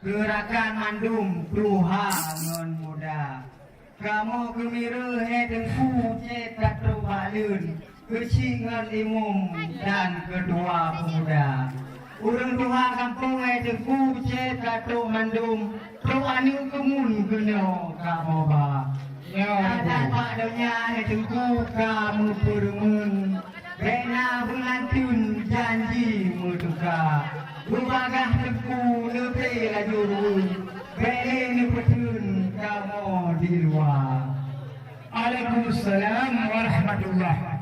gerakan mandum Tuhan muda. Kamu gembira hidupku cetak terbalun, kecingan imum dan kedua pemuda. Urang Tuhan kampung hidupku cetak mandum, teranu kemun kena kamu ba. Dan padanya hidupku kamu permen, bena belantun janji mutuka. Rumagah teku lebih lajurun, beli ni petun kamu di luar. Waalaikumsalam warahmatullahi.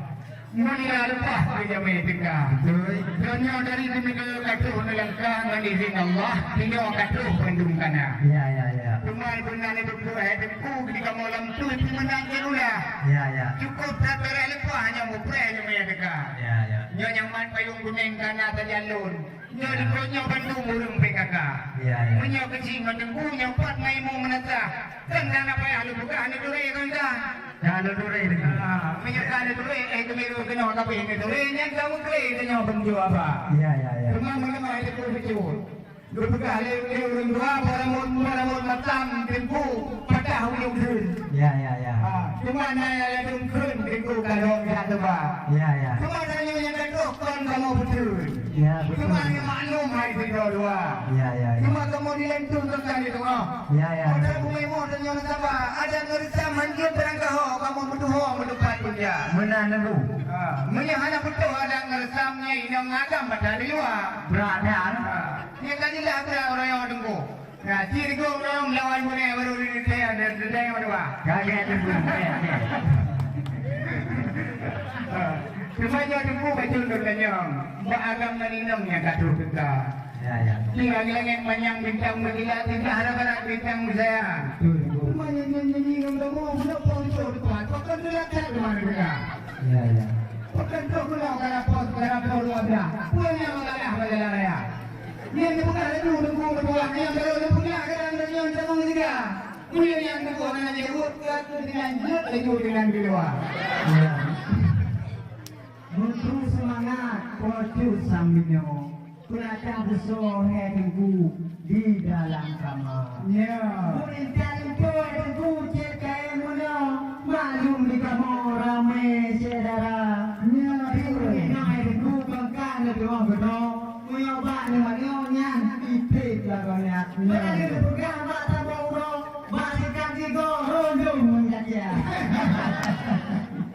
Mana lepas kerja mereka. Dunia dari dunia katuh nelangka dengan Allah, dunia katuh pendung kana. Ya. Rumah benar itu teku di kamu lampu itu menang jenulah. Ya. Cukup tak lepas hanya mupreh mereka. Ya. Nyo nyaman payung kuning kana tajalun. Nyo di nyo bandung burung PKK. Ya. Nyo kecing nyo nyo pat maimu menata. Dan dana payah lu buka ane dure kan dah. Kalau dure ini. Minyak kali dure itu miru kena tapi ini dure yang kamu kle nyo benjo apa? Ya. Rumah mana itu betul. Lu buka le urang dua paramun matam tempu patah huyung kun. Ya. Cuma naya yang kun tempu kalau ya coba. Ya. Cuma tanya yang kau kon kamu betul. Ya, betul. Cuma ni maklum hai dua. Ya. Cuma kamu dilentur tentang itu oh. Ya. Ada bumi mo tanya apa? Ada ngerisa manjir terang kau kamu betul ho mendepan punya. Mana lu? Menyah anak betul ada ngeresamnya ini ngagam pada di luar. Berada. Dia kan jelas ada orang yang tunggu. Nah, ciri kau orang melawan punya baru ini saya ada yang berdua. Kaget tu. Semuanya tunggu betul tanya. Beragam meninangnya kata kita. Ya. Tinggal langit panjang bintang berkilat tidak harap-harap bintang saya. Semuanya nyanyi kamu sudah ponsel depan. Pakai dekat mana juga. Ya. Pakai dokumen kalau pos luar dia. Punya mengalah mengalah raya. Dia ni bukan ada tunggu berdua. Yang baru punya kadang-kadang yang sama juga. Punya yang tunggu orang yang jauh dengan jauh dengan di luar. Musuh semangat kocu sambilnya Kulacang besar hidupku di dalam kamar. Ya. Kurintan kau hidupku cekai muna maklum di kamar ramai saudara. Ya. Kurintan hidupku bangkan lebih orang betul. Menyobat ni maknanya ipik lagunya. Mereka berpegang mata bau masihkan tiga rondong menjajah.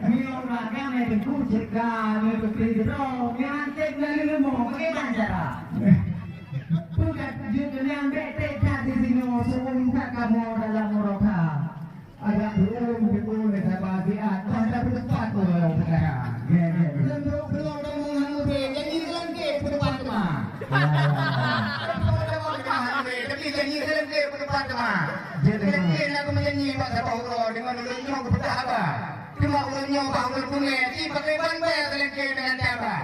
Mion raga hidupku cekai untuk tidur. Ngantik dari rumah bagaimana cara? Bukan juga yang bete di sini semua minta kamu dalam muroka. Agak belum betul sahabat dia. Anda berdebat orang saya. Belum kamu mengambil jadi lagi berdebat mah. Tapi jadi lagi berdebat mah. Jadi aku menyanyi bahasa Paulo dengan ulunnya kepada apa? Cuma ulunnya Paulo punya si pakai ban bayar lagi dengan siapa?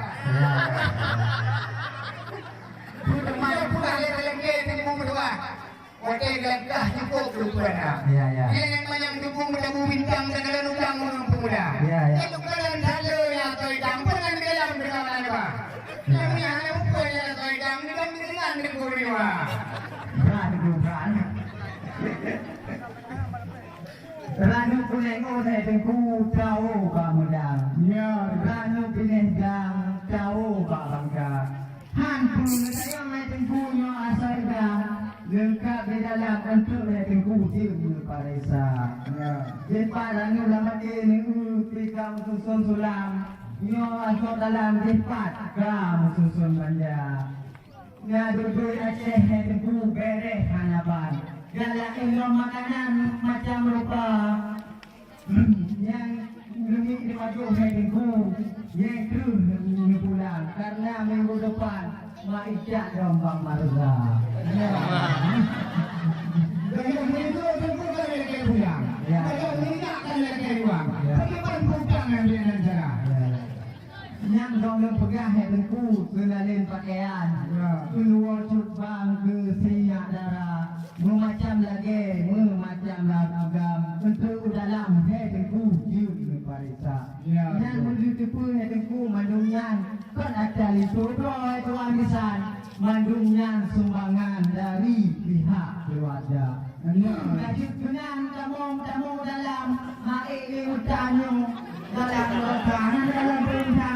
Mana pula lagi ini mau berdua. Wadah gelagah cukup lupa. Yang banyak dukung mendabu bintang dan dalam undang pemuda. Itu kalian dale yang kau campur dengan dalam dengan apa? Yang hanya apa yang kau campur dengan kurniwa. Ranu kunengo saya tengku tahu kamu dah. Ya. Ranu kunengang tahu bangga. Hantu saya mai tengkunya asal dah. Lengkap di dalam untuk saya tengku dia parisa. Ya. Jepang ranu lama ini pikam susun sulam. Nyo asal dalam jepat kamu susun banja. Ya duduk Aceh tengku beres hanapan. Galak ilmu makanan macam rupa yang lebih di wajah hidupku yang terus minggu pulang karena minggu depan maisha Jombang Marga. Dengan itu tentu kan lagi pulang. Kalau tidak kan lagi pulang. Bagaimana pulang dengan cara? Yang dong pegang hidupku kelalin pakaian, keluar cubang ke siap darah. Macam lagi, macam agam untuk dalam hidupku jujur parisa. Yang menuju pun hidupku manungan kan ada itu doa itu warisan. mandungnya sumbangan dari pihak keluarga. Jadi dengan tamu dalam hari ini utama dalam perjalanan dalam perintah